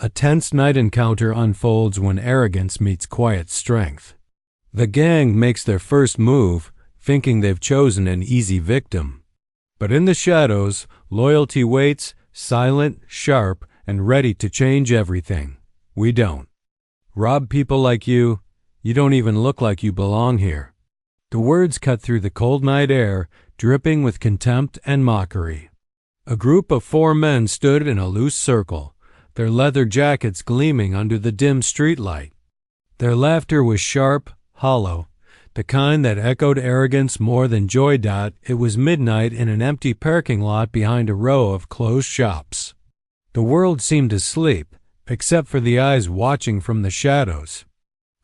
A tense night encounter unfolds when arrogance meets quiet strength. The gang makes their first move, thinking they've chosen an easy victim. But in the shadows, loyalty waits, silent, sharp, and ready to change everything. We don't rob people like you. You don't even look like you belong here. The words cut through the cold night air, dripping with contempt and mockery. A group of 4 men stood in a loose circle, their leather jackets gleaming under the dim streetlight. Their laughter was sharp, hollow, the kind that echoed arrogance more than joy. It was midnight in an empty parking lot behind a row of closed shops. The world seemed asleep, except for the eyes watching from the shadows.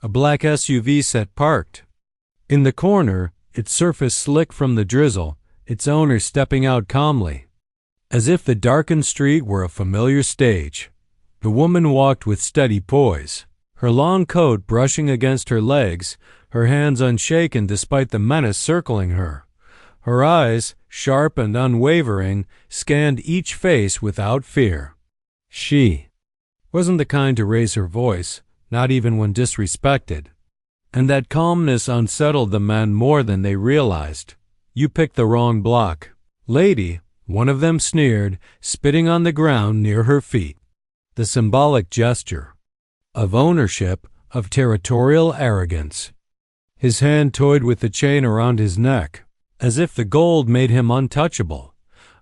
A black SUV sat parked. In the corner, its surface slick from the drizzle, its owner stepping out calmly. As if the darkened street were a familiar stage, the woman walked with steady poise, her long coat brushing against her legs, her hands unshaken despite the menace circling her. Her eyes, sharp and unwavering, scanned each face without fear. She wasn't the kind to raise her voice, not even when disrespected. And that calmness unsettled the men more than they realized. "You picked the wrong block, lady," one of them sneered, spitting on the ground near her feet. The symbolic gesture of ownership, of territorial arrogance. His hand toyed with the chain around his neck, as if the gold made him untouchable.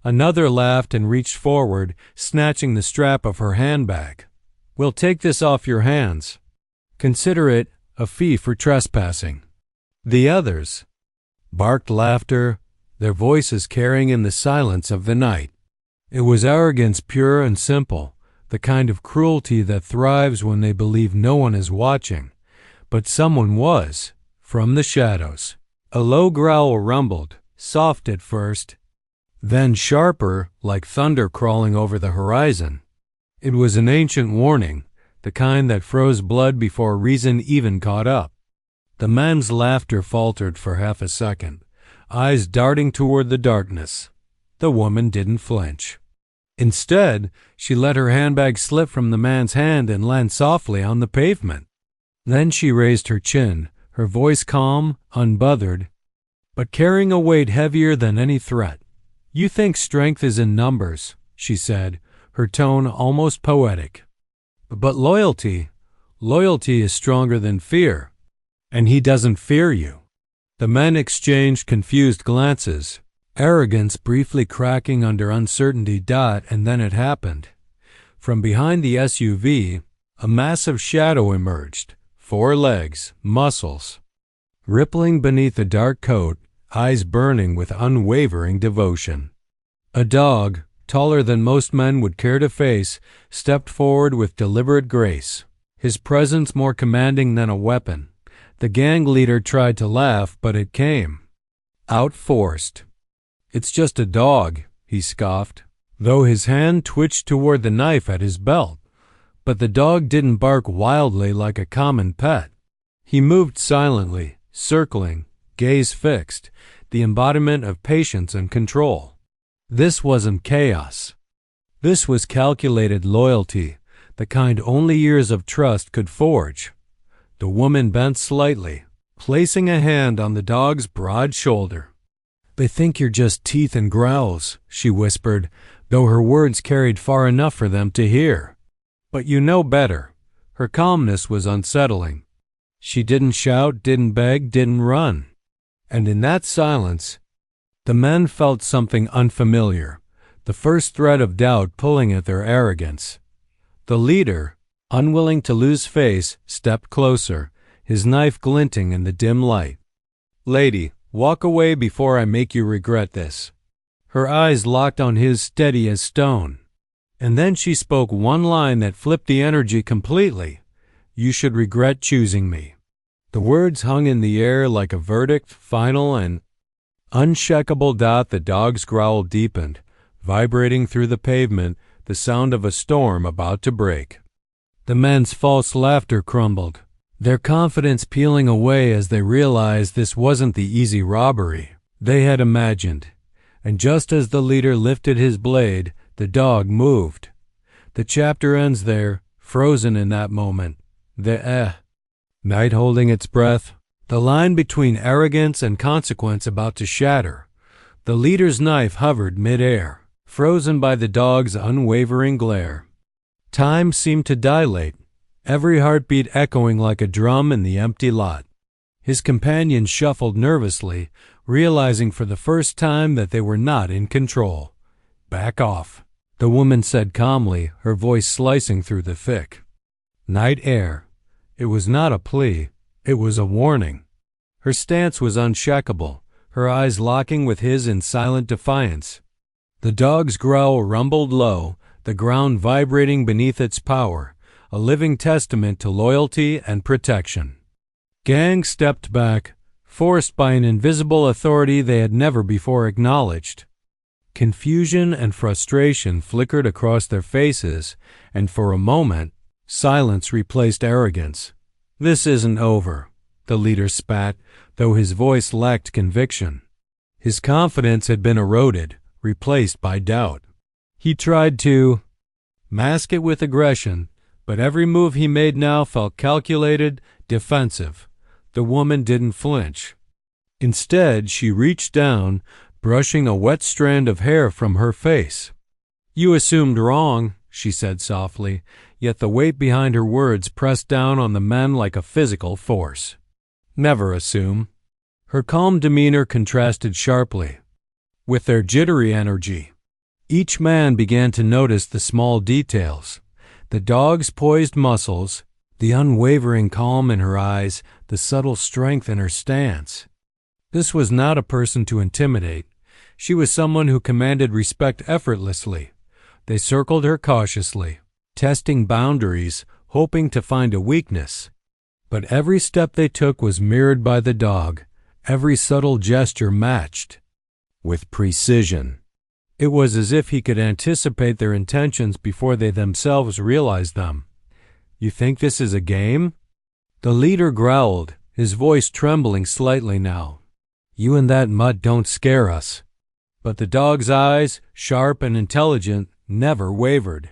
Another laughed and reached forward, snatching the strap of her handbag. "We'll take this off your hands. Consider it a fee for trespassing." The others barked laughter, their voices carrying in the silence of the night. It was arrogance pure and simple, the kind of cruelty that thrives when they believe no one is watching. But someone was, from the shadows. A low growl rumbled, soft at first, then sharper, like thunder crawling over the horizon. It was an ancient warning, the kind that froze blood before reason even caught up. The man's laughter faltered for half a second, eyes darting toward the darkness. The woman didn't flinch. Instead, she let her handbag slip from the man's hand and land softly on the pavement. Then she raised her chin, her voice calm, unbothered, but carrying a weight heavier than any threat. "You think strength is in numbers," she said, her tone almost poetic. "But loyalty is stronger than fear, and he doesn't fear you." The men exchanged confused glances, arrogance briefly cracking under uncertainty. And then it happened. From behind the SUV, a massive shadow emerged, 4 legs, muscles, rippling beneath a dark coat, eyes burning with unwavering devotion. A dog, taller than most men would care to face, stepped forward with deliberate grace, his presence more commanding than a weapon. The gang leader tried to laugh, but it came out forced. "It's just a dog," he scoffed, though his hand twitched toward the knife at his belt. But the dog didn't bark wildly like a common pet. He moved silently, circling, gaze fixed, the embodiment of patience and control. This wasn't chaos. This was calculated loyalty, the kind only years of trust could forge. The woman bent slightly, placing a hand on the dog's broad shoulder. "They think you're just teeth and growls," she whispered, though her words carried far enough for them to hear. "But you know better." Her calmness was unsettling. She didn't shout, didn't beg, didn't run. And in that silence, the men felt something unfamiliar, the first thread of doubt pulling at their arrogance. The leader, unwilling to lose face, stepped closer, his knife glinting in the dim light. "Lady, walk away before I make you regret this." Her eyes locked on his, steady as stone. And then she spoke one line that flipped the energy completely. "You should regret choosing me." The words hung in the air like a verdict, final and unshakable. The dog's growl deepened, vibrating through the pavement, the sound of a storm about to break. The men's false laughter crumbled, their confidence peeling away as they realized this wasn't the easy robbery they had imagined. And just as the leader lifted his blade, the dog moved. The chapter ends there, frozen in that moment. Night holding its breath, the line between arrogance and consequence about to shatter. The leader's knife hovered mid-air, frozen by the dog's unwavering glare. Time seemed to dilate, every heartbeat echoing like a drum in the empty lot. His companion shuffled nervously, realizing for the first time that they were not in control. "Back off," the woman said calmly, her voice slicing through the thick night air. It was not a plea, it was a warning. Her stance was unshakable, her eyes locking with his in silent defiance. The dog's growl rumbled low, the ground vibrating beneath its power, a living testament to loyalty and protection. Gang stepped back, forced by an invisible authority they had never before acknowledged. Confusion and frustration flickered across their faces, and for a moment, silence replaced arrogance. "This isn't over," the leader spat, though his voice lacked conviction. His confidence had been eroded, replaced by doubt. He tried to mask it with aggression, but every move he made now felt calculated, defensive. The woman didn't flinch. Instead, she reached down, brushing a wet strand of hair from her face. "You assumed wrong," she said softly, yet the weight behind her words pressed down on the men like a physical force. "Never assume." Her calm demeanor contrasted sharply with their jittery energy. Each man began to notice the small details, the dog's poised muscles, the unwavering calm in her eyes, the subtle strength in her stance. This was not a person to intimidate. She was someone who commanded respect effortlessly. They circled her cautiously, testing boundaries, hoping to find a weakness. But every step they took was mirrored by the dog, every subtle gesture matched with precision. It was as if he could anticipate their intentions before they themselves realized them. "You think this is a game?" The leader growled, his voice trembling slightly now. "You and that mutt don't scare us." But the dog's eyes, sharp and intelligent, never wavered.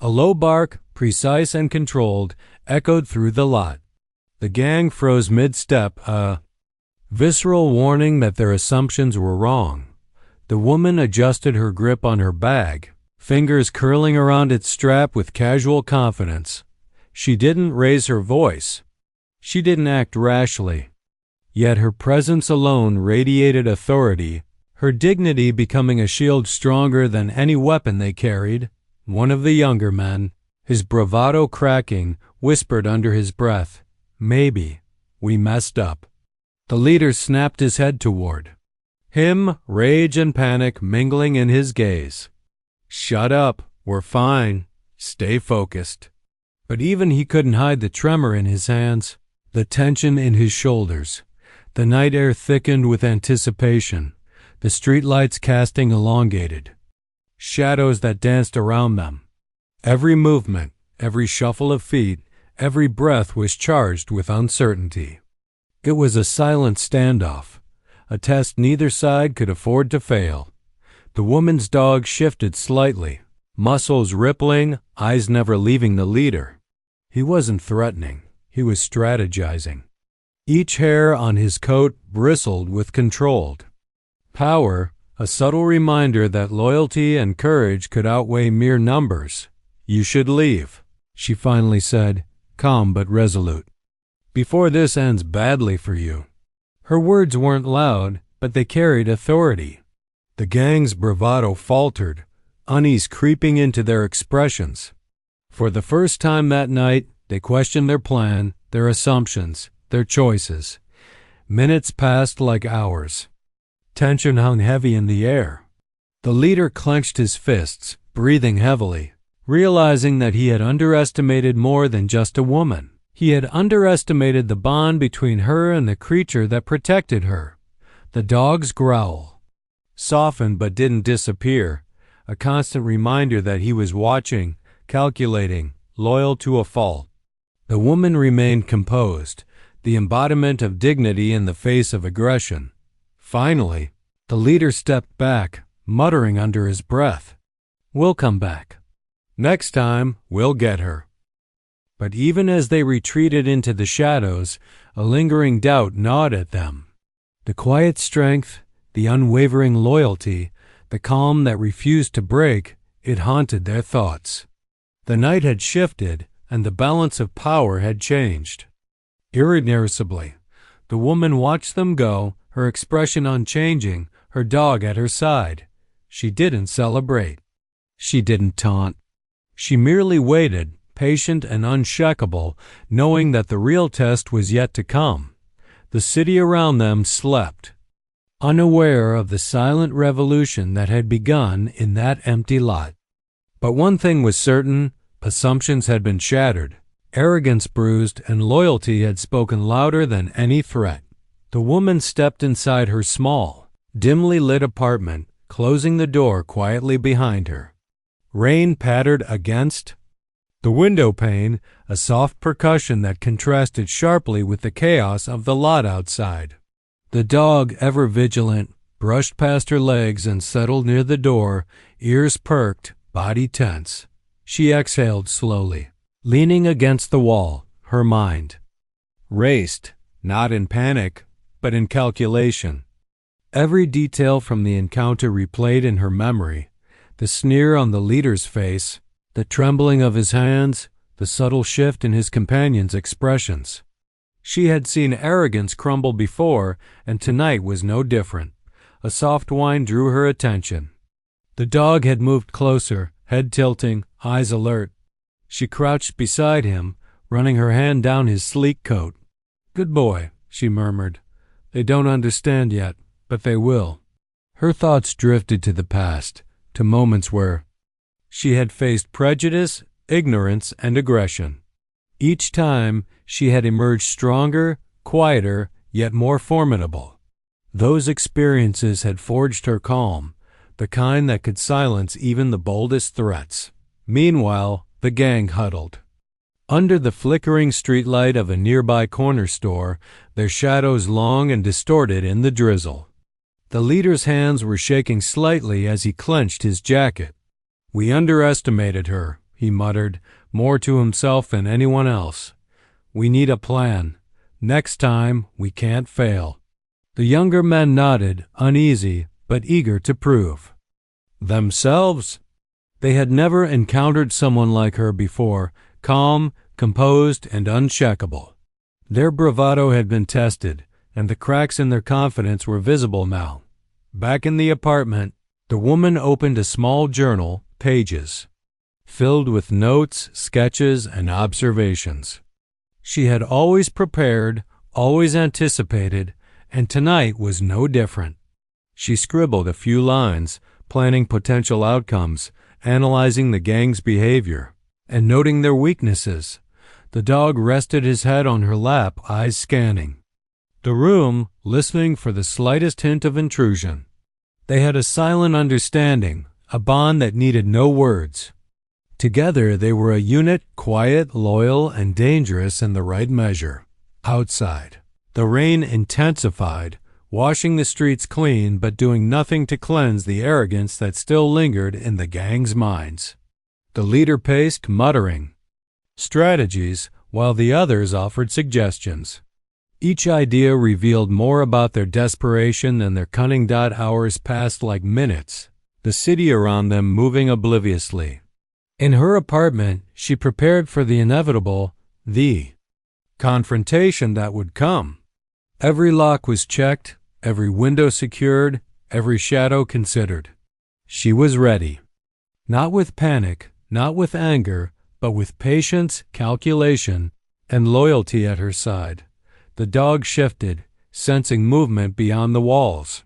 A low bark, precise and controlled, echoed through the lot. The gang froze mid-step, a visceral warning that their assumptions were wrong. The woman adjusted her grip on her bag, fingers curling around its strap with casual confidence. She didn't raise her voice. She didn't act rashly. Yet her presence alone radiated authority, her dignity becoming a shield stronger than any weapon they carried. One of the younger men, his bravado cracking, whispered under his breath, "Maybe we messed up." The leader snapped his head toward him, rage and panic mingling in his gaze. "Shut up, we're fine, stay focused." But even he couldn't hide the tremor in his hands, the tension in his shoulders. The night air thickened with anticipation, the streetlights casting elongated shadows that danced around them. Every movement, every shuffle of feet, every breath was charged with uncertainty. It was a silent standoff, a test neither side could afford to fail. The woman's dog shifted slightly, muscles rippling, eyes never leaving the leader. He wasn't threatening, he was strategizing. Each hair on his coat bristled with controlled power, a subtle reminder that loyalty and courage could outweigh mere numbers. "You should leave," she finally said, calm but resolute, "before this ends badly for you." Her words weren't loud, but they carried authority. The gang's bravado faltered, unease creeping into their expressions. For the first time that night, they questioned their plan, their assumptions, their choices. Minutes passed like hours. Tension hung heavy in the air. The leader clenched his fists, breathing heavily, realizing that he had underestimated more than just a woman. He had underestimated the bond between her and the creature that protected her. The dog's growl softened but didn't disappear, a constant reminder that he was watching, calculating, loyal to a fault. The woman remained composed, the embodiment of dignity in the face of aggression. Finally, the leader stepped back, muttering under his breath, "We'll come back. Next time, we'll get her." But even as they retreated into the shadows, a lingering doubt gnawed at them. The quiet strength, the unwavering loyalty, the calm that refused to break, it haunted their thoughts. The night had shifted, and the balance of power had changed. Irreversibly, the woman watched them go, her expression unchanging, her dog at her side. She didn't celebrate. She didn't taunt. She merely waited, patient and unshakable, knowing that the real test was yet to come. The city around them slept, unaware of the silent revolution that had begun in that empty lot. But one thing was certain: assumptions had been shattered, arrogance bruised, and loyalty had spoken louder than any threat. The woman stepped inside her small, dimly lit apartment, closing the door quietly behind her. Rain pattered against the window pane, a soft percussion that contrasted sharply with the chaos of the lot outside. The dog, ever vigilant, brushed past her legs and settled near the door, ears perked, body tense. She exhaled slowly, leaning against the wall, her mind raced, not in panic, but in calculation. Every detail from the encounter replayed in her memory: the sneer on the leader's face, the trembling of his hands, the subtle shift in his companion's expressions. She had seen arrogance crumble before, and tonight was no different. A soft whine drew her attention. The dog had moved closer, head tilting, eyes alert. She crouched beside him, running her hand down his sleek coat. "Good boy," she murmured. "They don't understand yet, but they will." Her thoughts drifted to the past, to moments where she had faced prejudice, ignorance, and aggression. Each time, she had emerged stronger, quieter, yet more formidable. Those experiences had forged her calm, the kind that could silence even the boldest threats. Meanwhile, the gang huddled. Under the flickering streetlight of a nearby corner store, their shadows long and distorted in the drizzle. The leader's hands were shaking slightly as he clenched his jacket. "We underestimated her," he muttered, more to himself than anyone else. "We need a plan. Next time, we can't fail." The younger men nodded, uneasy, but eager to prove themselves. They had never encountered someone like her before, calm, composed, and unshakable. Their bravado had been tested, and the cracks in their confidence were visible now. Back in the apartment, the woman opened a small journal, pages filled with notes, sketches, and observations. She had always prepared, always anticipated, and tonight was no different. She scribbled a few lines, planning potential outcomes, analyzing the gang's behavior, and noting their weaknesses. The dog rested his head on her lap, eyes scanning the room, listening for the slightest hint of intrusion. They had a silent understanding, a bond that needed no words. Together they were a unit, quiet, loyal, and dangerous in the right measure. Outside, the rain intensified, washing the streets clean but doing nothing to cleanse the arrogance that still lingered in the gang's minds. The leader paced, muttering strategies, while the others offered suggestions. Each idea revealed more about their desperation than their cunning. Hours passed like minutes, the city around them moving obliviously. In her apartment, she prepared for the inevitable, the confrontation that would come. Every lock was checked, every window secured, every shadow considered. She was ready. Not with panic, not with anger, but with patience, calculation, and loyalty at her side. The dog shifted, sensing movement beyond the walls.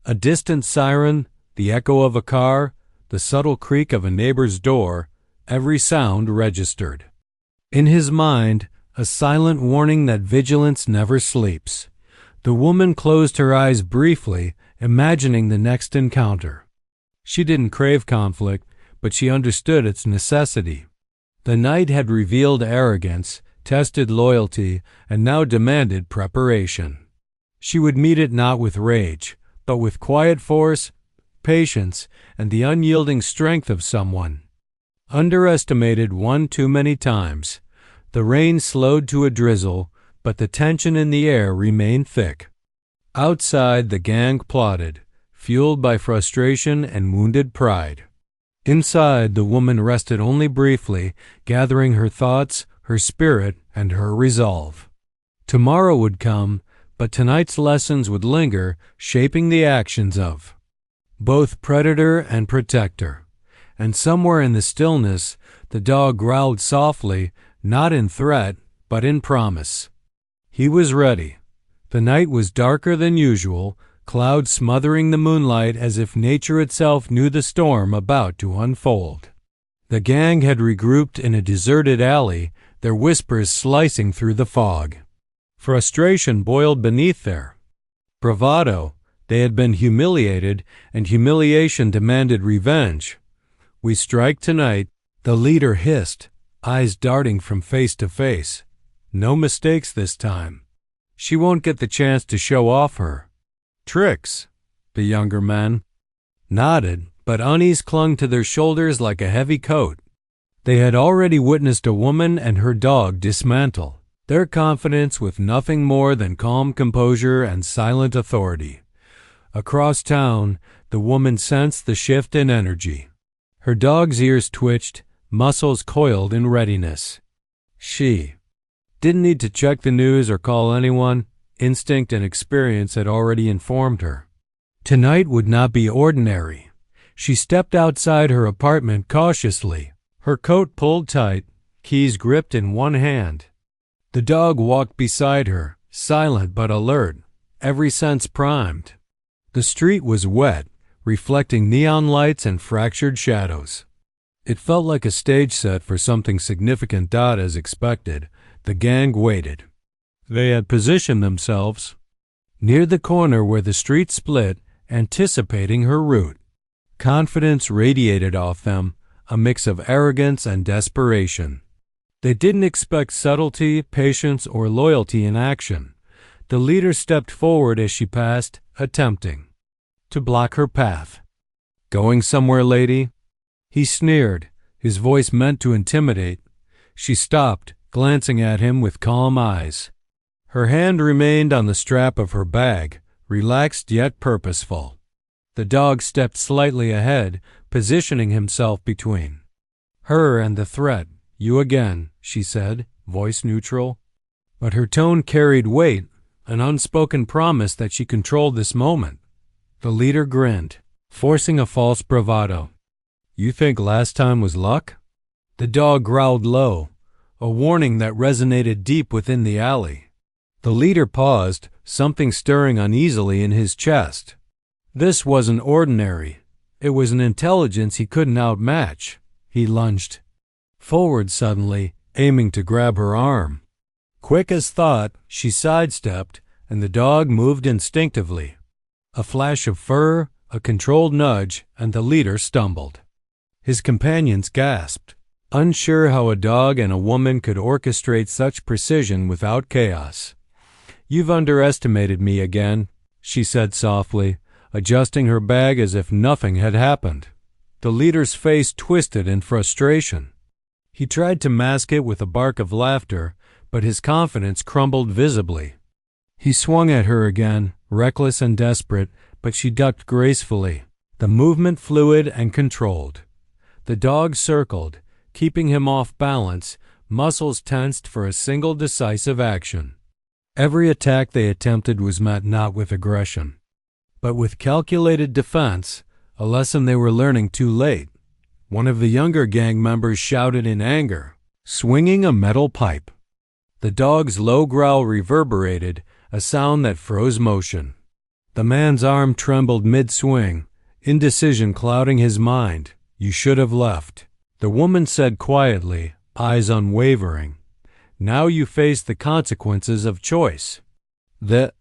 A distant siren, the echo of a car, the subtle creak of a neighbor's door, every sound registered. In his mind, a silent warning that vigilance never sleeps. The woman closed her eyes briefly, imagining the next encounter. She didn't crave conflict, but she understood its necessity. The night had revealed arrogance, tested loyalty, and now demanded preparation. She would meet it not with rage, but with quiet force, patience, and the unyielding strength of someone underestimated one too many times. The rain slowed to a drizzle, but the tension in the air remained thick. Outside, the gang plotted, fueled by frustration and wounded pride. Inside, the woman rested only briefly, gathering her thoughts, her spirit, and her resolve. Tomorrow would come, but tonight's lessons would linger, shaping the actions of both predator and protector. And somewhere in the stillness, the dog growled softly, not in threat, but in promise. He was ready. The night was darker than usual, clouds smothering the moonlight as if nature itself knew the storm about to unfold. The gang had regrouped in a deserted alley, their whispers slicing through the fog. Frustration boiled beneath their bravado. They had been humiliated, and humiliation demanded revenge. "We strike tonight," the leader hissed, eyes darting from face to face. "No mistakes this time. She won't get the chance to show off her tricks." The younger men nodded, but unease clung to their shoulders like a heavy coat. They had already witnessed a woman and her dog dismantle their confidence with nothing more than calm composure and silent authority. Across town, the woman sensed the shift in energy. Her dog's ears twitched, muscles coiled in readiness. She didn't need to check the news or call anyone. Instinct and experience had already informed her. Tonight would not be ordinary. She stepped outside her apartment cautiously, her coat pulled tight, keys gripped in one hand. The dog walked beside her, silent but alert, every sense primed. The street was wet, reflecting neon lights and fractured shadows. It felt like a stage set for something significant. As expected, the gang waited. They had positioned themselves near the corner where the street split, anticipating her route. Confidence radiated off them, a mix of arrogance and desperation. They didn't expect subtlety, patience, or loyalty in action. The leader stepped forward as she passed, attempting to block her path. "Going somewhere, lady?" He sneered, his voice meant to intimidate. She stopped, glancing at him with calm eyes. Her hand remained on the strap of her bag, relaxed yet purposeful. The dog stepped slightly ahead, positioning himself between her and the threat. "You again," she said, voice neutral. But her tone carried weight, an unspoken promise that she controlled this moment. The leader grinned, forcing a false bravado. "You think last time was luck?" The dog growled low, a warning that resonated deep within the alley. The leader paused, something stirring uneasily in his chest. This wasn't ordinary. It was an intelligence he couldn't outmatch. He lunged forward suddenly, aiming to grab her arm. Quick as thought, she sidestepped, and the dog moved instinctively. A flash of fur, a controlled nudge, and the leader stumbled. His companions gasped, unsure how a dog and a woman could orchestrate such precision without chaos. "You've underestimated me again," she said softly, adjusting her bag as if nothing had happened. The leader's face twisted in frustration. He tried to mask it with a bark of laughter, but his confidence crumbled visibly. He swung at her again, reckless and desperate, but she ducked gracefully, the movement fluid and controlled. The dog circled, keeping him off balance, muscles tensed for a single decisive action. Every attack they attempted was met not with aggression, but with calculated defense, a lesson they were learning too late. One of the younger gang members shouted in anger, swinging a metal pipe. The dog's low growl reverberated, a sound that froze motion. The man's arm trembled mid-swing, indecision clouding his mind. "You should have left," the woman said quietly, eyes unwavering. "Now you face the consequences of choice." The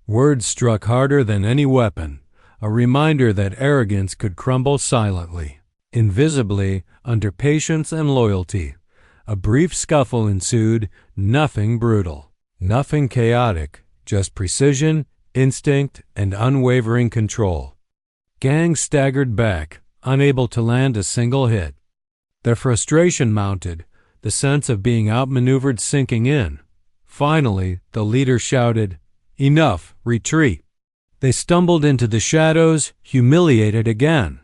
words struck harder than any weapon, a reminder that arrogance could crumble silently, invisibly, under patience and loyalty. A brief scuffle ensued, nothing brutal, nothing chaotic, just precision, instinct, and unwavering control. Gang staggered back, unable to land a single hit. Their frustration mounted. the sense of being outmaneuvered sinking in. Finally, the leader shouted, "Enough! Retreat!" They stumbled into the shadows, humiliated again.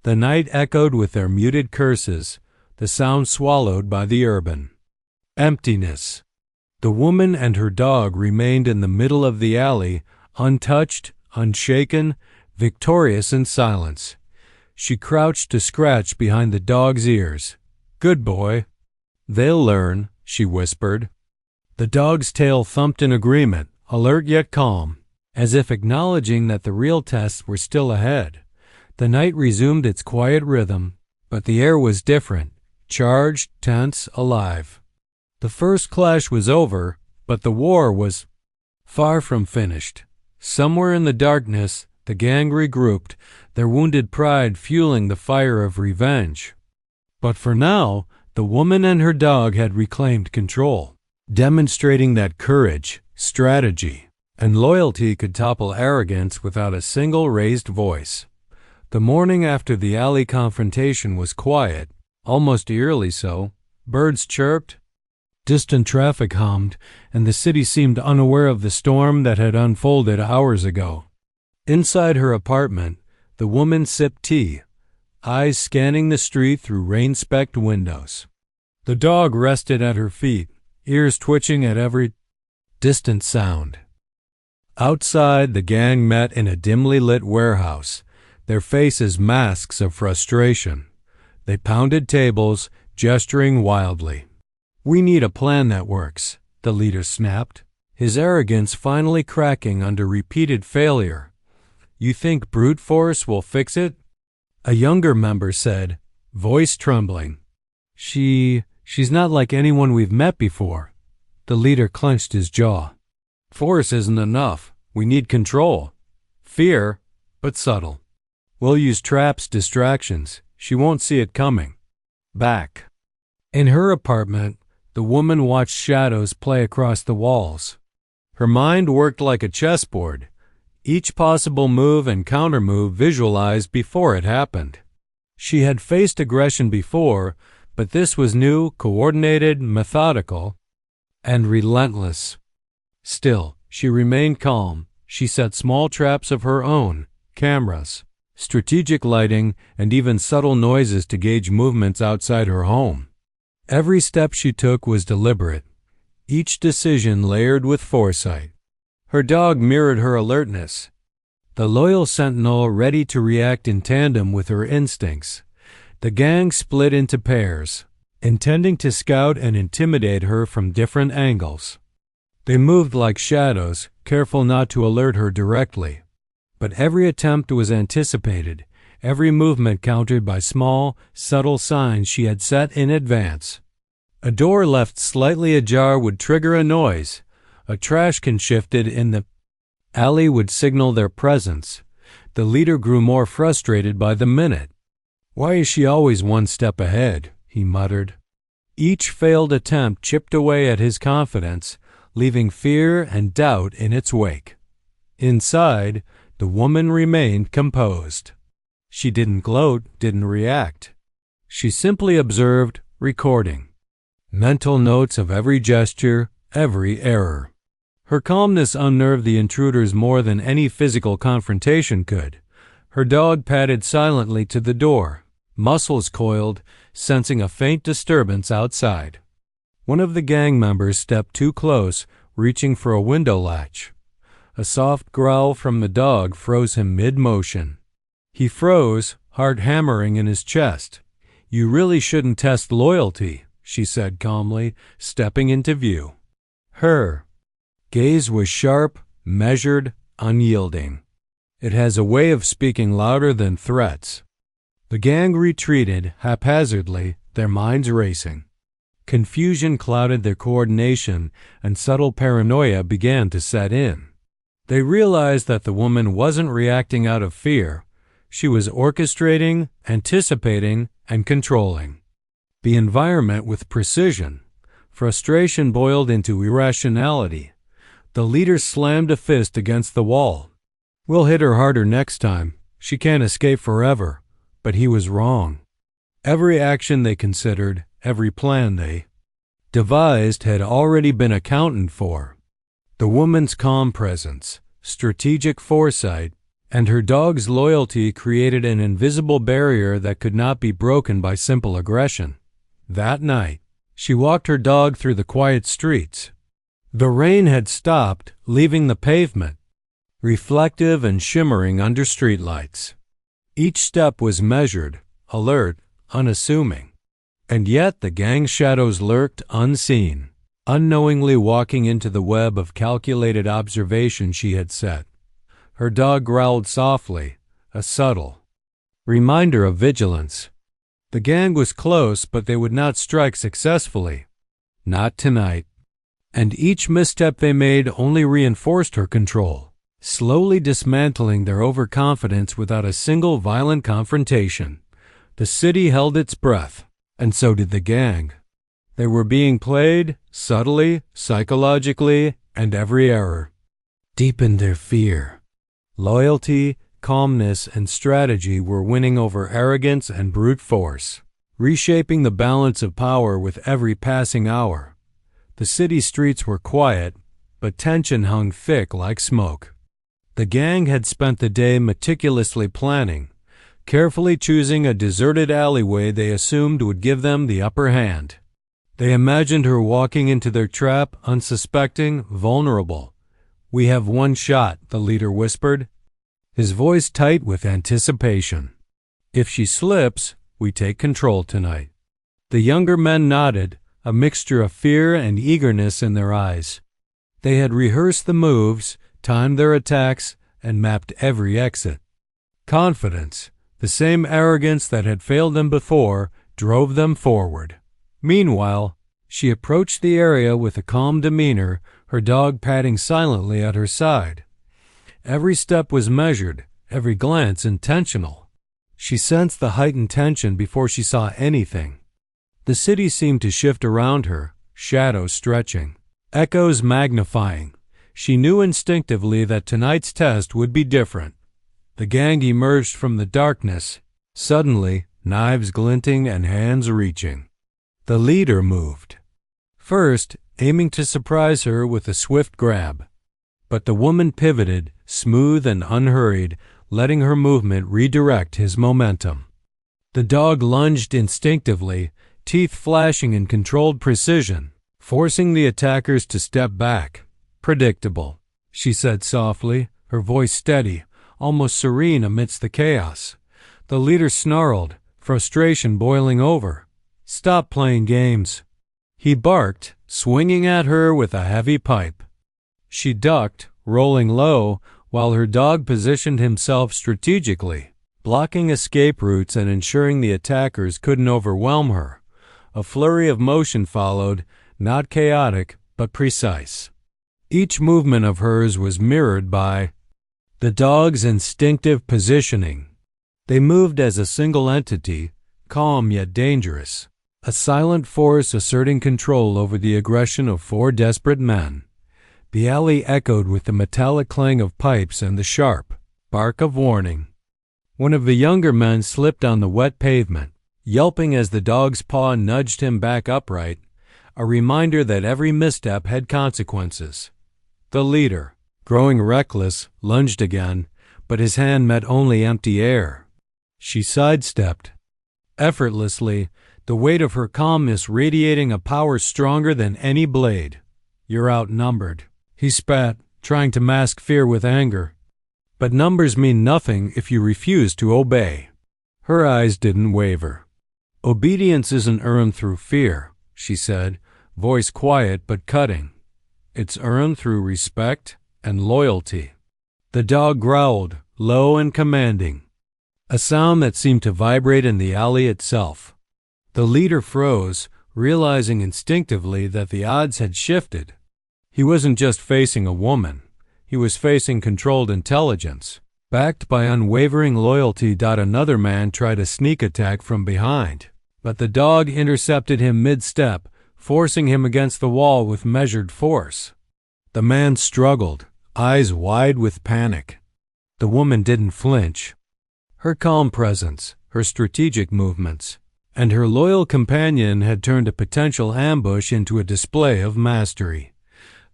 The night echoed with their muted curses, the sound swallowed by the urban. Emptiness. The woman and her dog remained in the middle of the alley, untouched, unshaken, victorious in silence. She crouched to scratch behind the dog's ears. "Good boy." "They'll learn," she whispered. The dog's tail thumped in agreement, alert yet calm, as if acknowledging that the real tests were still ahead. The night resumed its quiet rhythm, but the air was different, charged, tense, alive. The first clash was over, but the war was far from finished. Somewhere in the darkness, the gang regrouped, their wounded pride fueling the fire of revenge. But for now, the woman and her dog had reclaimed control, demonstrating that courage, strategy, and loyalty could topple arrogance without a single raised voice. The morning after the alley confrontation was quiet, almost eerily so. Birds chirped, distant traffic hummed, and the city seemed unaware of the storm that had unfolded hours ago. Inside her apartment, the woman sipped tea, eyes scanning the street through rain-specked windows. The dog rested at her feet, ears twitching at every distant sound. Outside, the gang met in a dimly lit warehouse, their faces masks of frustration. They pounded tables, gesturing wildly. "We need a plan that works," the leader snapped, his arrogance finally cracking under repeated failure. "You think brute force will fix it?" A younger member said, voice trembling. She's not like anyone we've met before." The leader clenched his jaw. "Force isn't enough. We need control. Fear, but subtle. We'll use traps, distractions. She won't see it coming." Back. In her apartment, the woman watched shadows play across the walls. Her mind worked like a chessboard, each possible move and countermove visualized before it happened. She had faced aggression before, but this was new, coordinated, methodical, and relentless. Still, she remained calm. She set small traps of her own, cameras, strategic lighting, and even subtle noises to gauge movements outside her home. Every step she took was deliberate, each decision layered with foresight. Her dog mirrored her alertness, the loyal sentinel ready to react in tandem with her instincts. The gang split into pairs, intending to scout and intimidate her from different angles. They moved like shadows, careful not to alert her directly. But every attempt was anticipated, every movement countered by small, subtle signs she had set in advance. A door left slightly ajar would trigger a noise. A trash can shifted in the alley would signal their presence. The leader grew more frustrated by the minute. "Why is she always one step ahead?" he muttered. Each failed attempt chipped away at his confidence, leaving fear and doubt in its wake. Inside, the woman remained composed. She didn't gloat, didn't react. She simply observed, recording. Mental notes of every gesture, every error. Her calmness unnerved the intruders more than any physical confrontation could. Her dog padded silently to the door, muscles coiled, sensing a faint disturbance outside. One of the gang members stepped too close, reaching for a window latch. A soft growl from the dog froze him mid-motion. He froze, heart hammering in his chest. "You really shouldn't test loyalty," she said calmly, stepping into view. Her gaze was sharp, measured, unyielding. It has a way of speaking louder than threats. The gang retreated haphazardly, their minds racing. Confusion clouded their coordination, and subtle paranoia began to set in. They realized that the woman wasn't reacting out of fear. She was orchestrating, anticipating, and controlling the environment with precision. Frustration boiled into irrationality. The leader slammed a fist against the wall. "We'll hit her harder next time. She can't escape forever." But he was wrong. Every action they considered, every plan they devised had already been accounted for. The woman's calm presence, strategic foresight, and her dog's loyalty created an invisible barrier that could not be broken by simple aggression. That night, she walked her dog through the quiet streets. The rain had stopped, leaving the pavement reflective and shimmering under streetlights. Each step was measured, alert, unassuming. And yet the gang's shadows lurked unseen, unknowingly walking into the web of calculated observation she had set. Her dog growled softly, a subtle reminder of vigilance. The gang was close, but they would not strike successfully. Not tonight. And each misstep they made only reinforced her control, slowly dismantling their overconfidence without a single violent confrontation. The city held its breath, and so did the gang. They were being played, subtly, psychologically, and every error deepened their fear. Loyalty, calmness, and strategy were winning over arrogance and brute force, reshaping the balance of power with every passing hour. The city streets were quiet, but tension hung thick like smoke. The gang had spent the day meticulously planning, carefully choosing a deserted alleyway they assumed would give them the upper hand. They imagined her walking into their trap, unsuspecting, vulnerable. "We have one shot," the leader whispered, his voice tight with anticipation. "If she slips, we take control tonight." The younger men nodded, a mixture of fear and eagerness in their eyes. They had rehearsed the moves, timed their attacks, and mapped every exit. Confidence, the same arrogance that had failed them before, drove them forward. Meanwhile, she approached the area with a calm demeanor, her dog padding silently at her side. Every step was measured, every glance intentional. She sensed the heightened tension before she saw anything. The city seemed to shift around her, shadows stretching, echoes magnifying. She knew instinctively that tonight's test would be different. The gang emerged from the darkness, suddenly, knives glinting and hands reaching. The leader moved, first aiming to surprise her with a swift grab. But the woman pivoted, smooth and unhurried, letting her movement redirect his momentum. The dog lunged instinctively, teeth flashing in controlled precision, forcing the attackers to step back. "Predictable," she said softly, her voice steady, almost serene amidst the chaos. The leader snarled, frustration boiling over. "Stop playing games," he barked, swinging at her with a heavy pipe. She ducked, rolling low, while her dog positioned himself strategically, blocking escape routes and ensuring the attackers couldn't overwhelm her. A flurry of motion followed, not chaotic, but precise. Each movement of hers was mirrored by the dog's instinctive positioning. They moved as a single entity, calm yet dangerous, a silent force asserting control over the aggression of four desperate men. The alley echoed with the metallic clang of pipes and the sharp bark of warning. One of the younger men slipped on the wet pavement, yelping as the dog's paw nudged him back upright, a reminder that every misstep had consequences. The leader, growing reckless, lunged again, but his hand met only empty air. She sidestepped, effortlessly, the weight of her calmness radiating a power stronger than any blade. "You're outnumbered," he spat, trying to mask fear with anger. "But numbers mean nothing if you refuse to obey." Her eyes didn't waver. "Obedience isn't earned through fear," she said, voice quiet but cutting. "It's earned through respect and loyalty." The dog growled, low and commanding, a sound that seemed to vibrate in the alley itself. The leader froze, realizing instinctively that the odds had shifted. He wasn't just facing a woman. He was facing controlled intelligence, backed by unwavering loyalty. Another man tried a sneak attack from behind, but the dog intercepted him mid-step, forcing him against the wall with measured force. The man struggled, eyes wide with panic. The woman didn't flinch. Her calm presence, her strategic movements, and her loyal companion had turned a potential ambush into a display of mastery.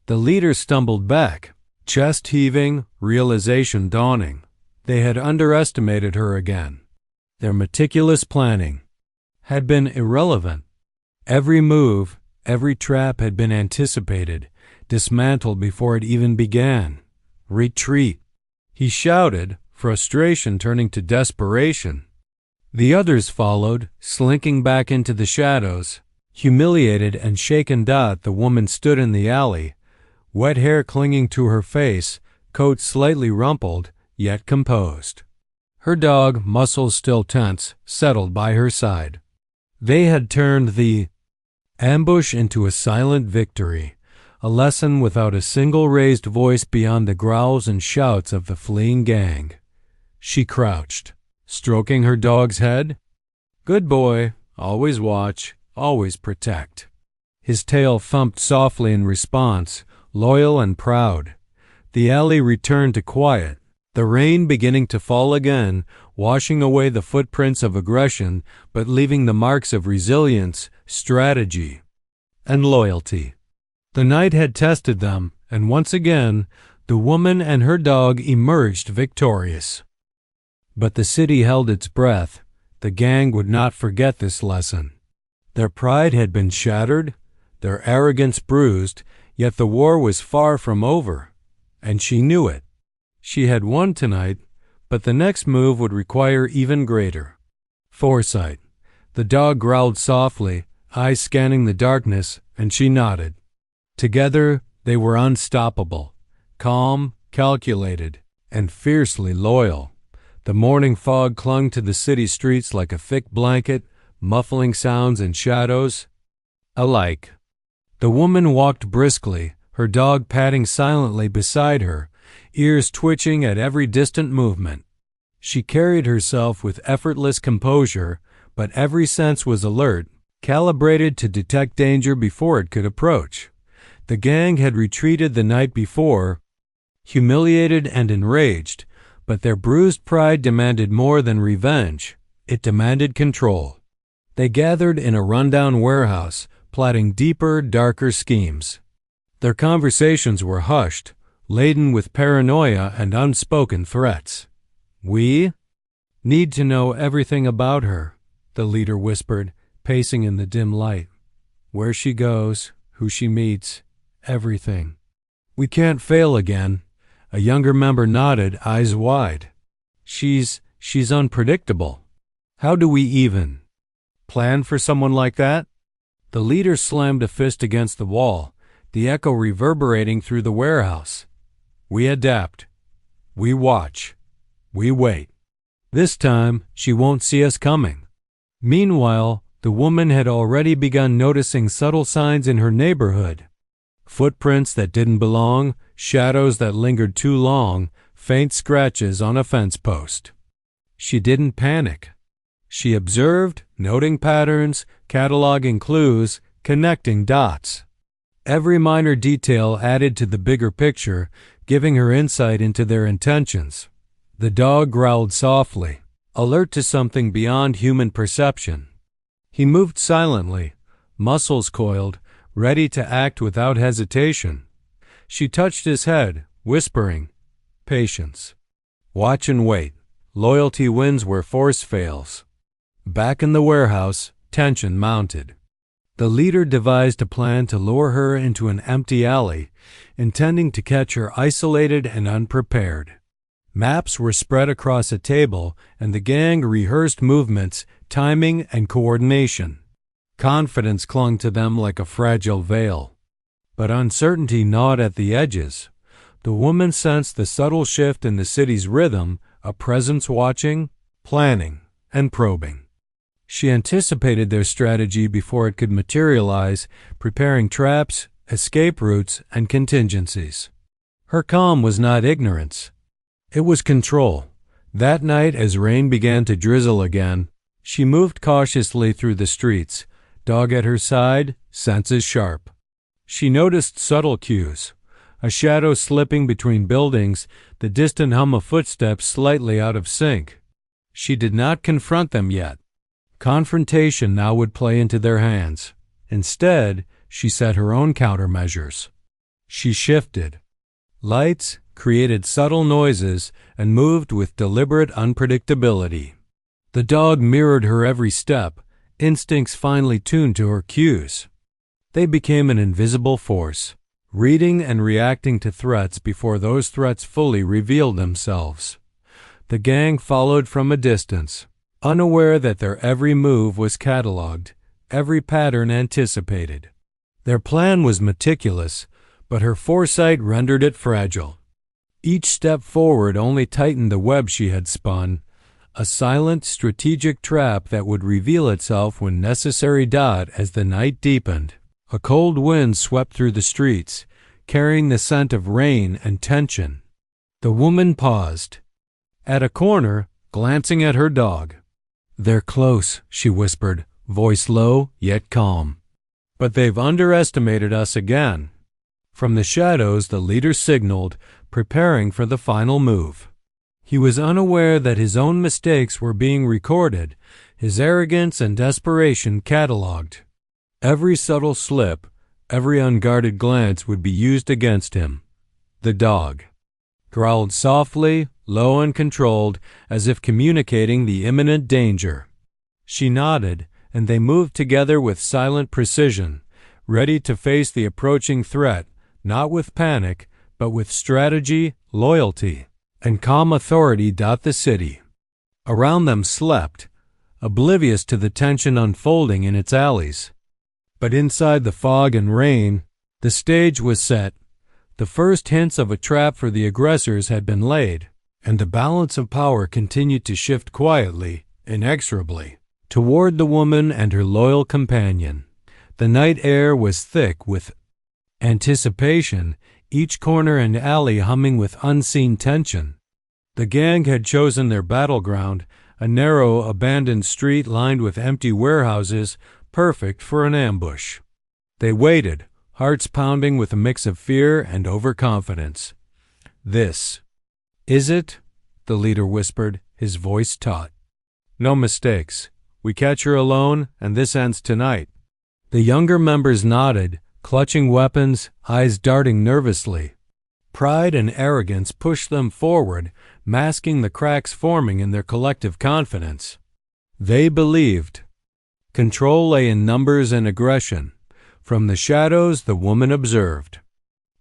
The leader stumbled back, chest heaving, realization dawning. They had underestimated her again. Their meticulous planning had been irrelevant. Every move, every trap had been anticipated, dismantled before it even began. Retreat! He shouted, frustration turning to desperation. The others followed, slinking back into the shadows. Humiliated and shaken, the woman stood in the alley, wet hair clinging to her face, coat slightly rumpled, yet composed. Her dog, muscles still tense, settled by her side. They had turned the ambush into a silent victory, a lesson without a single raised voice beyond the growls and shouts of the fleeing gang. She crouched, stroking her dog's head. Good boy, always watch, always protect. His tail thumped softly in response, loyal and proud. The alley returned to quiet, the rain beginning to fall again, washing away the footprints of aggression, but leaving the marks of resilience, strategy, and loyalty. The night had tested them, and once again, the woman and her dog emerged victorious. But the city held its breath. The gang would not forget this lesson. Their pride had been shattered, their arrogance bruised, yet the war was far from over, and she knew it. She had won tonight, but the next move would require even greater foresight. The dog growled softly, eyes scanning the darkness, and she nodded. Together, they were unstoppable, calm, calculated, and fiercely loyal. The morning fog clung to the city streets like a thick blanket, muffling sounds and shadows alike. The woman walked briskly, her dog padding silently beside her, ears twitching at every distant movement. She carried herself with effortless composure, but every sense was alert, calibrated to detect danger before it could approach. The gang had retreated the night before, humiliated and enraged, but their bruised pride demanded more than revenge. It demanded control. They gathered in a rundown warehouse, plotting deeper, darker schemes. Their conversations were hushed, laden with paranoia and unspoken threats. "We need to know everything about her," the leader whispered, pacing in the dim light. "Where she goes, who she meets, everything. We can't fail again." A younger member nodded, eyes wide. She's unpredictable. How do we even plan for someone like that?" The leader slammed a fist against the wall, the echo reverberating through the warehouse. "We adapt. We watch. We wait. This time, she won't see us coming." Meanwhile, the woman had already begun noticing subtle signs in her neighborhood. Footprints that didn't belong, shadows that lingered too long, faint scratches on a fence post. She didn't panic. She observed, noting patterns, cataloging clues, connecting dots. Every minor detail added to the bigger picture, giving her insight into their intentions. The dog growled softly, alert to something beyond human perception. He moved silently, muscles coiled, ready to act without hesitation. She touched his head, whispering, "Patience. Watch and wait. Loyalty wins where force fails." Back in the warehouse, tension mounted. The leader devised a plan to lure her into an empty alley, intending to catch her isolated and unprepared. Maps were spread across a table, and the gang rehearsed movements, timing, and coordination. Confidence clung to them like a fragile veil. But uncertainty gnawed at the edges. The woman sensed the subtle shift in the city's rhythm, a presence watching, planning, and probing. She anticipated their strategy before it could materialize, preparing traps, escape routes, and contingencies. Her calm was not ignorance. It was control. That night, as rain began to drizzle again, she moved cautiously through the streets, dog at her side, senses sharp. She noticed subtle cues, a shadow slipping between buildings, the distant hum of footsteps slightly out of sync. She did not confront them yet. Confrontation now would play into their hands. Instead, she set her own countermeasures. She shifted. Lights, created subtle noises, and moved with deliberate unpredictability. The dog mirrored her every step, instincts finely tuned to her cues. They became an invisible force, reading and reacting to threats before those threats fully revealed themselves. The gang followed from a distance, unaware that their every move was catalogued, every pattern anticipated. Their plan was meticulous, but her foresight rendered it fragile. Each step forward only tightened the web she had spun, a silent, strategic trap that would reveal itself when necessary. As the night deepened, a cold wind swept through the streets, carrying the scent of rain and tension. The woman paused. At a corner, glancing at her dog. "They're close," she whispered, voice low yet calm. "But they've underestimated us again." From the shadows, the leader signaled, preparing for the final move. He was unaware that his own mistakes were being recorded, his arrogance and desperation catalogued. Every subtle slip, every unguarded glance would be used against him. The dog growled softly, low and controlled, as if communicating the imminent danger. She nodded, and they moved together with silent precision, ready to face the approaching threat, not with panic, but with strategy, loyalty, and calm authority. The city around them slept, oblivious to the tension unfolding in its alleys. But inside the fog and rain, the stage was set. The first hints of a trap for the aggressors had been laid, and the balance of power continued to shift quietly, inexorably, toward the woman and her loyal companion. The night air was thick with anticipation, each corner and alley humming with unseen tension. The gang had chosen their battleground, a narrow, abandoned street lined with empty warehouses, perfect for an ambush. They waited, hearts pounding with a mix of fear and overconfidence. "This is it?" the leader whispered, his voice taut. "No mistakes. We catch her alone, and this ends tonight." The younger members nodded, clutching weapons, eyes darting nervously. Pride and arrogance pushed them forward, masking the cracks forming in their collective confidence. They believed. Control lay in numbers and aggression. From the shadows, the woman observed.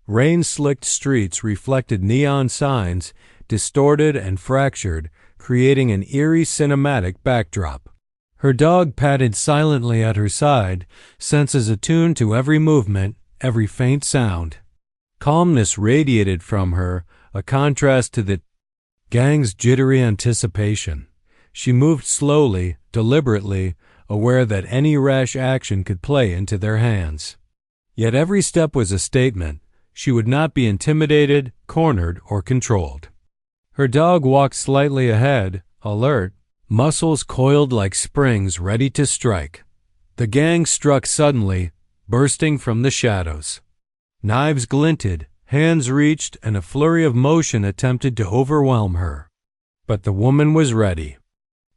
Rain-slicked streets reflected neon signs, distorted and fractured, creating an eerie cinematic backdrop. Her dog padded silently at her side, senses attuned to every movement, every faint sound. Calmness radiated from her, a contrast to the gang's jittery anticipation. She moved slowly, deliberately, aware that any rash action could play into their hands. Yet every step was a statement. She would not be intimidated, cornered, or controlled. Her dog walked slightly ahead, alert, muscles coiled like springs ready to strike. The gang struck suddenly, bursting from the shadows. Knives glinted, hands reached, and a flurry of motion attempted to overwhelm her. But the woman was ready.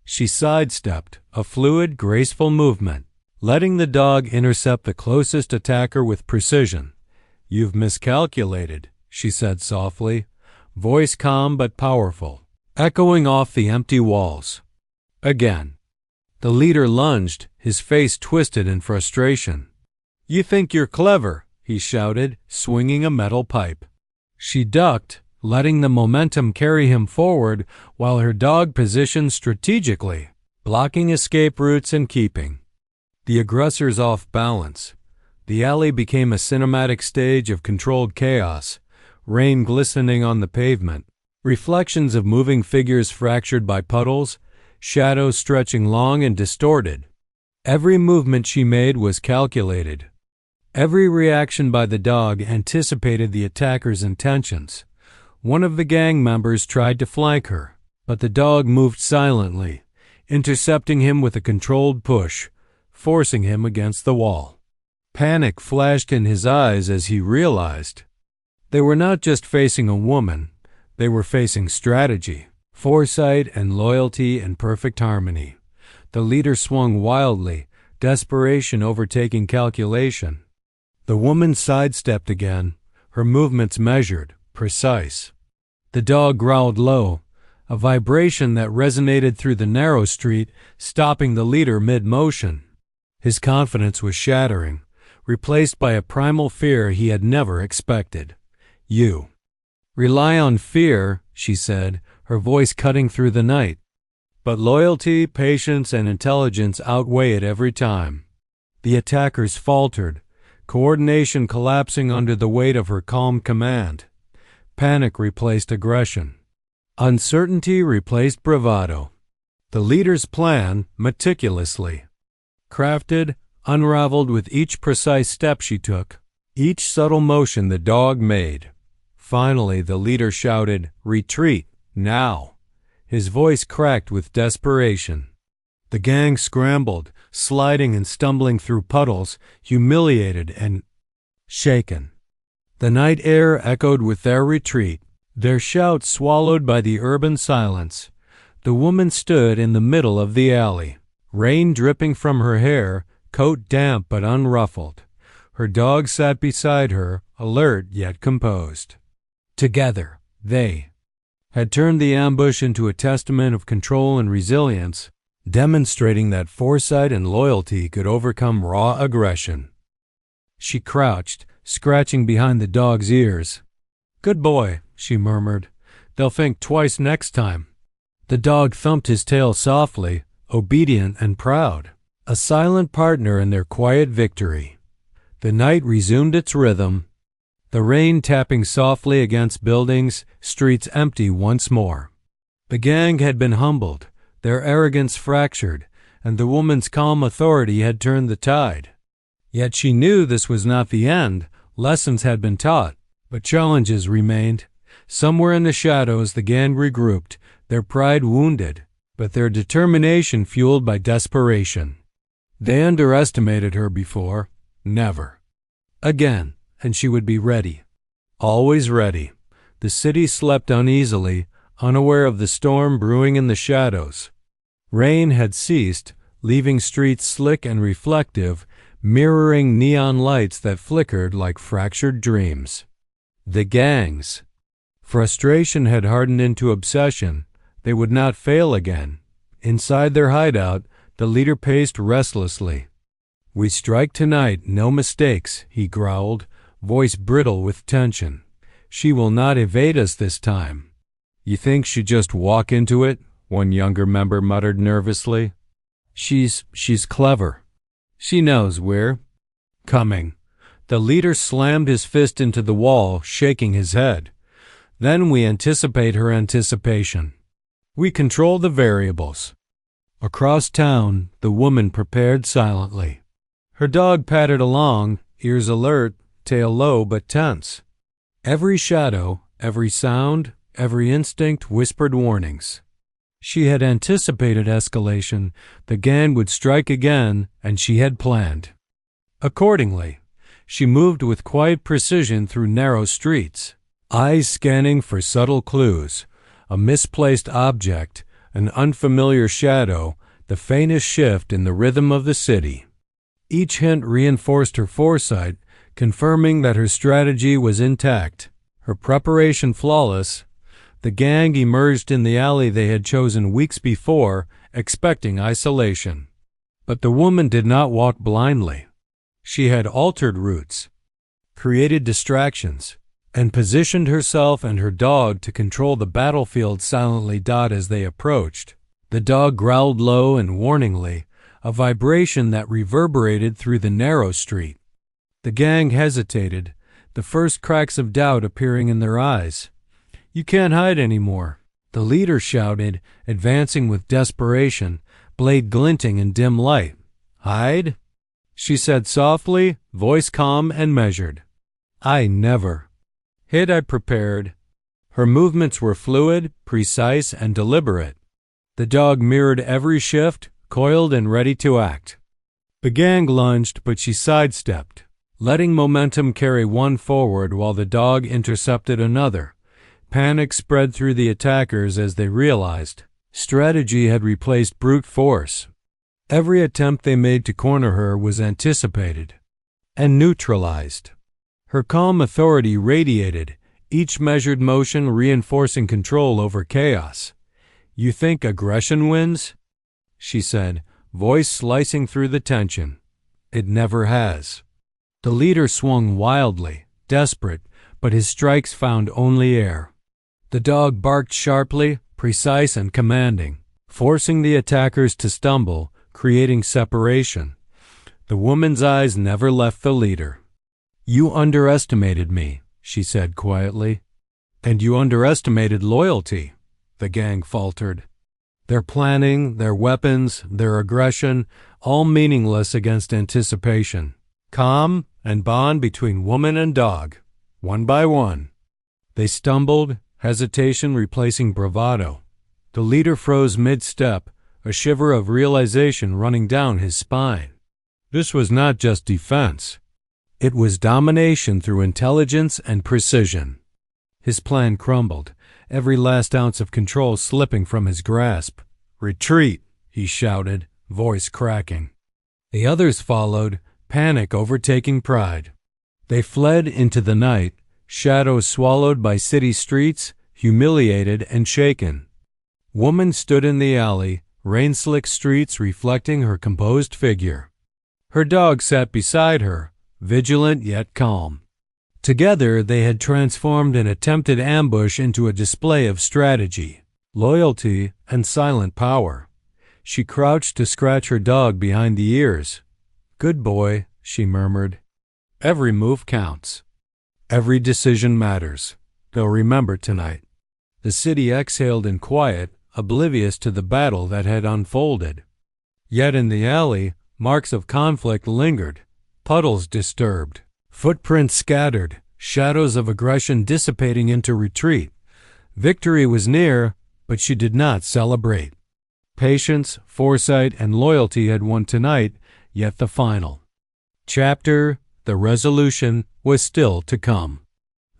She sidestepped, a fluid, graceful movement, letting the dog intercept the closest attacker with precision. "You've miscalculated," she said softly, voice calm but powerful, echoing off the empty walls. Again. The leader lunged, his face twisted in frustration. "You think you're clever," he shouted, swinging a metal pipe. She ducked, letting the momentum carry him forward while her dog positioned strategically, blocking escape routes and keeping the aggressors off balance. The alley became a cinematic stage of controlled chaos, rain glistening on the pavement, reflections of moving figures fractured by puddles, shadows stretching long and distorted. Every movement she made was calculated. Every reaction by the dog anticipated the attacker's intentions. One of the gang members tried to flank her, but the dog moved silently, intercepting him with a controlled push, forcing him against the wall. Panic flashed in his eyes as he realized they were not just facing a woman, they were facing strategy, foresight, and loyalty in perfect harmony. The leader swung wildly, desperation overtaking calculation. The woman sidestepped again, her movements measured, precise. The dog growled low, a vibration that resonated through the narrow street, stopping the leader mid-motion. His confidence was shattering, replaced by a primal fear he had never expected. "You rely on fear," she said, her voice cutting through the night. But loyalty, patience, and intelligence outweigh it every time. The attackers faltered, coordination collapsing under the weight of her calm command. Panic replaced aggression. Uncertainty replaced bravado. The leader's plan, meticulously crafted, unraveled with each precise step she took, each subtle motion the dog made. Finally, the leader shouted, "Retreat, now!" His voice cracked with desperation. The gang scrambled, sliding and stumbling through puddles, humiliated and shaken. The night air echoed with their retreat, their shouts swallowed by the urban silence. The woman stood in the middle of the alley, rain dripping from her hair, coat damp but unruffled. Her dog sat beside her, alert yet composed. Together, they had turned the ambush into a testament of control and resilience, demonstrating that foresight and loyalty could overcome raw aggression. She crouched, scratching behind the dog's ears. "Good boy," she murmured. "They'll think twice next time." The dog thumped his tail softly, obedient and proud, a silent partner in their quiet victory. The night resumed its rhythm, the rain tapping softly against buildings, streets empty once more. The gang had been humbled, their arrogance fractured, and the woman's calm authority had turned the tide. Yet she knew this was not the end. Lessons had been taught, but challenges remained. Somewhere in the shadows the gang regrouped, their pride wounded, but their determination fueled by desperation. They underestimated her before. Never again. And she would be ready. Always ready. The city slept uneasily, unaware of the storm brewing in the shadows. Rain had ceased, leaving streets slick and reflective, mirroring neon lights that flickered like fractured dreams. The gang's frustration had hardened into obsession. They would not fail again. Inside their hideout, the leader paced restlessly. "We strike tonight, no mistakes," he growled, voice brittle with tension. "She will not evade us this time." "You think she'd just walk into it?" one younger member muttered nervously. She's clever. She knows we're coming." The leader slammed his fist into the wall, shaking his head. "Then we anticipate her anticipation. We control the variables." Across town, the woman prepared silently. Her dog padded along, ears alert, tail low but tense. Every shadow, every sound, every instinct whispered warnings. She had anticipated escalation, the gang would strike again, and she had planned. Accordingly, she moved with quiet precision through narrow streets, eyes scanning for subtle clues, a misplaced object, an unfamiliar shadow, the faintest shift in the rhythm of the city. Each hint reinforced her foresight, confirming that her strategy was intact, her preparation flawless. The gang emerged in the alley they had chosen weeks before, expecting isolation. But the woman did not walk blindly. She had altered routes, created distractions, and positioned herself and her dog to control the battlefield silently. As they approached, the dog growled low and warningly, a vibration that reverberated through the narrow street. The gang hesitated, the first cracks of doubt appearing in their eyes. "You can't hide anymore," the leader shouted, advancing with desperation, blade glinting in dim light. "Hide?" she said softly, voice calm and measured. "I never hid, I prepared." Her movements were fluid, precise, and deliberate. The dog mirrored every shift, coiled and ready to act. The gang lunged, but she sidestepped, letting momentum carry one forward while the dog intercepted another. Panic spread through the attackers as they realized strategy had replaced brute force. Every attempt they made to corner her was anticipated and neutralized. Her calm authority radiated, each measured motion reinforcing control over chaos. "You think aggression wins?" she said, voice slicing through the tension. "It never has." The leader swung wildly, desperate, but his strikes found only air. The dog barked sharply, precise and commanding, forcing the attackers to stumble, creating separation. The woman's eyes never left the leader. "You underestimated me," she said quietly. "And you underestimated loyalty," the gang faltered. Their planning, their weapons, their aggression, all meaningless against anticipation. Calm and bond between woman and dog, one by one. They stumbled, hesitation replacing bravado. The leader froze mid-step, a shiver of realization running down his spine. This was not just defense. It was domination through intelligence and precision. His plan crumbled, every last ounce of control slipping from his grasp. "Retreat," he shouted, voice cracking. The others followed, panic overtaking pride. They fled into the night, shadows swallowed by city streets, humiliated and shaken. Woman stood in the alley, rain-slick streets reflecting her composed figure. Her dog sat beside her, vigilant yet calm. Together they had transformed an attempted ambush into a display of strategy, loyalty, and silent power. She crouched to scratch her dog behind the ears. "Good boy," she murmured. "Every move counts. Every decision matters. They'll remember tonight." The city exhaled in quiet, oblivious to the battle that had unfolded. Yet in the alley, marks of conflict lingered, puddles disturbed, footprints scattered, shadows of aggression dissipating into retreat. Victory was near, but she did not celebrate. Patience, foresight, and loyalty had won tonight, yet the final chapter, the resolution, was still to come.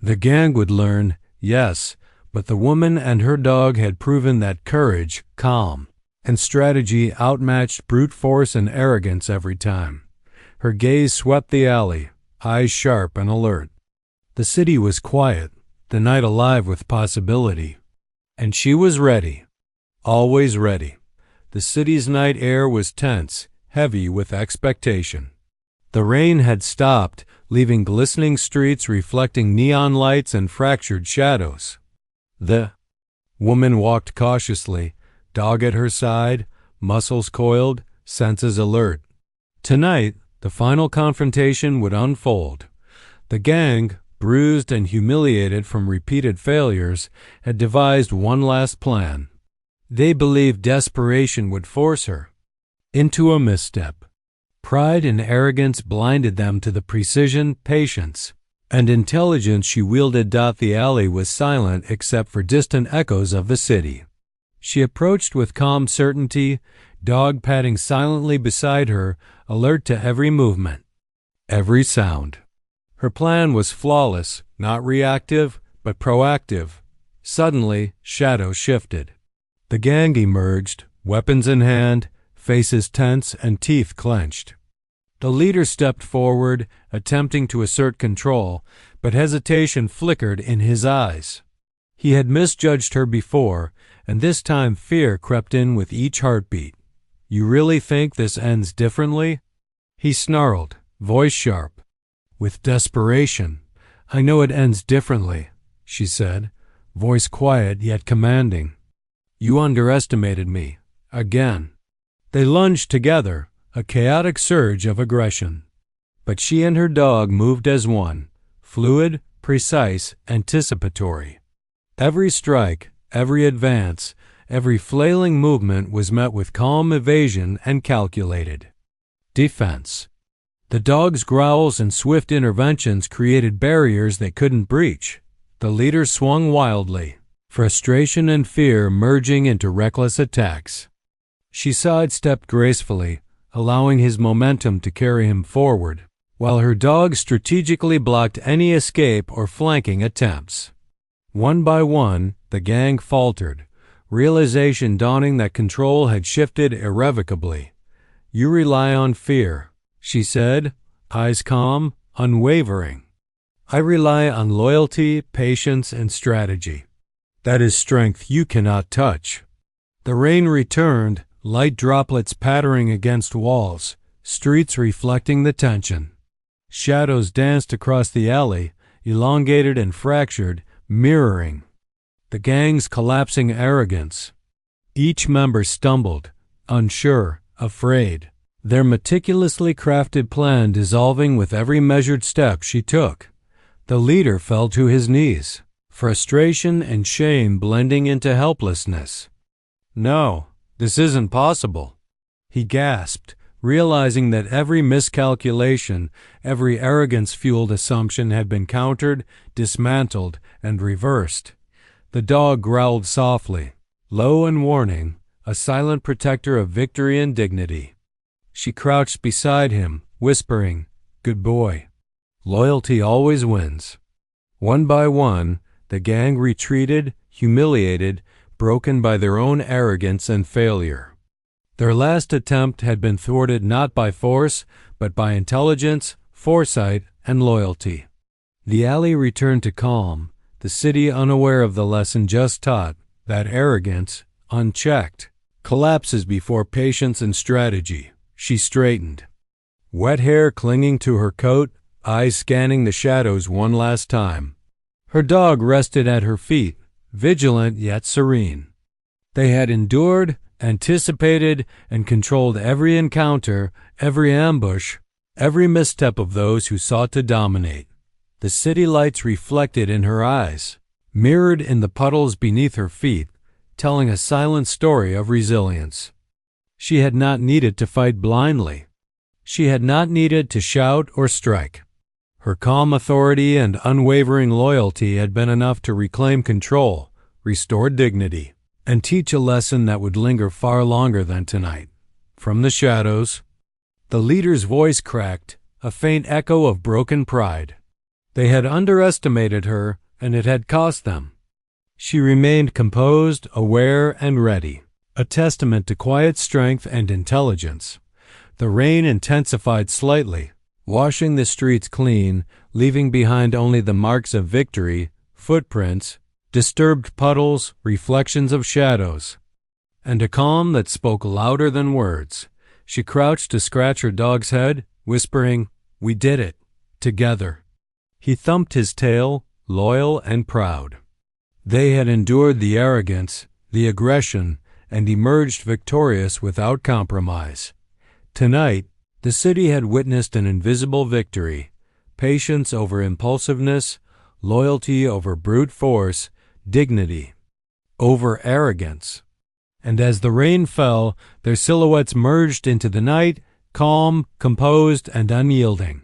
The gang would learn, yes, but the woman and her dog had proven that courage, calm, and strategy outmatched brute force and arrogance every time. Her gaze swept the alley, eyes sharp and alert. The city was quiet, the night alive with possibility. And she was ready, always ready. The city's night air was tense, heavy with expectation. The rain had stopped, leaving glistening streets reflecting neon lights and fractured shadows. The woman walked cautiously, dog at her side, muscles coiled, senses alert. Tonight, the final confrontation would unfold. The gang, bruised and humiliated from repeated failures, had devised one last plan. They believed desperation would force her into a misstep. Pride and arrogance blinded them to the precision, patience, and intelligence she wielded. The alley was silent except for distant echoes of the city. She approached with calm certainty, dog padding silently beside her, alert to every movement, every sound. Her plan was flawless, not reactive, but proactive. Suddenly, shadows shifted. The gang emerged, weapons in hand, faces tense and teeth clenched. The leader stepped forward, attempting to assert control, but hesitation flickered in his eyes. He had misjudged her before, and this time fear crept in with each heartbeat. "You really think this ends differently?" He snarled, voice sharp. With desperation. "I know it ends differently," she said, voice quiet yet commanding. "You underestimated me. Again." They lunged together, a chaotic surge of aggression. But she and her dog moved as one, fluid, precise, anticipatory. Every strike, every advance, every flailing movement was met with calm evasion and calculated defense. The dog's growls and swift interventions created barriers they couldn't breach. The leader swung wildly, frustration and fear merging into reckless attacks. She sidestepped gracefully, allowing his momentum to carry him forward, while her dog strategically blocked any escape or flanking attempts. One by one, the gang faltered, realization dawning that control had shifted irrevocably. "You rely on fear," she said, eyes calm, unwavering. "I rely on loyalty, patience, and strategy. That is strength you cannot touch." The rain returned, light droplets pattering against walls, streets reflecting the tension. Shadows danced across the alley, elongated and fractured, mirroring the gang's collapsing arrogance. Each member stumbled, unsure, afraid, their meticulously crafted plan dissolving with every measured step she took. The leader fell to his knees, frustration and shame blending into helplessness. "No, this isn't possible," he gasped, realizing that every miscalculation, every arrogance-fueled assumption had been countered, dismantled, and reversed. The dog growled softly, low and warning, a silent protector of victory and dignity. She crouched beside him, whispering, "Good boy. Loyalty always wins." One by one, the gang retreated, humiliated, broken by their own arrogance and failure. Their last attempt had been thwarted not by force, but by intelligence, foresight, and loyalty. The alley returned to calm, the city unaware of the lesson just taught, that arrogance, unchecked, collapses before patience and strategy. She straightened, wet hair clinging to her coat, eyes scanning the shadows one last time. Her dog rested at her feet, vigilant yet serene. They had endured, anticipated, and controlled every encounter, every ambush, every misstep of those who sought to dominate. The city lights reflected in her eyes, mirrored in the puddles beneath her feet, telling a silent story of resilience. She had not needed to fight blindly. She had not needed to shout or strike. Her calm authority and unwavering loyalty had been enough to reclaim control, restore dignity, and teach a lesson that would linger far longer than tonight. From the shadows, the leader's voice cracked, a faint echo of broken pride. They had underestimated her, and it had cost them. She remained composed, aware, and ready, a testament to quiet strength and intelligence. The rain intensified slightly, washing the streets clean, leaving behind only the marks of victory, footprints, disturbed puddles, reflections of shadows, and a calm that spoke louder than words. She crouched to scratch her dog's head, whispering, "We did it, together." He thumped his tail, loyal and proud. They had endured the arrogance, the aggression, and emerged victorious without compromise. Tonight, the city had witnessed an invisible victory, patience over impulsiveness, loyalty over brute force, dignity over arrogance. And as the rain fell, their silhouettes merged into the night, calm, composed, and unyielding.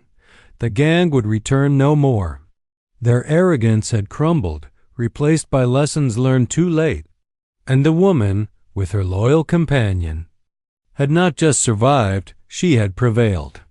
The gang would return no more. Their arrogance had crumbled, replaced by lessons learned too late. And the woman, with her loyal companion, had not just survived, she had prevailed.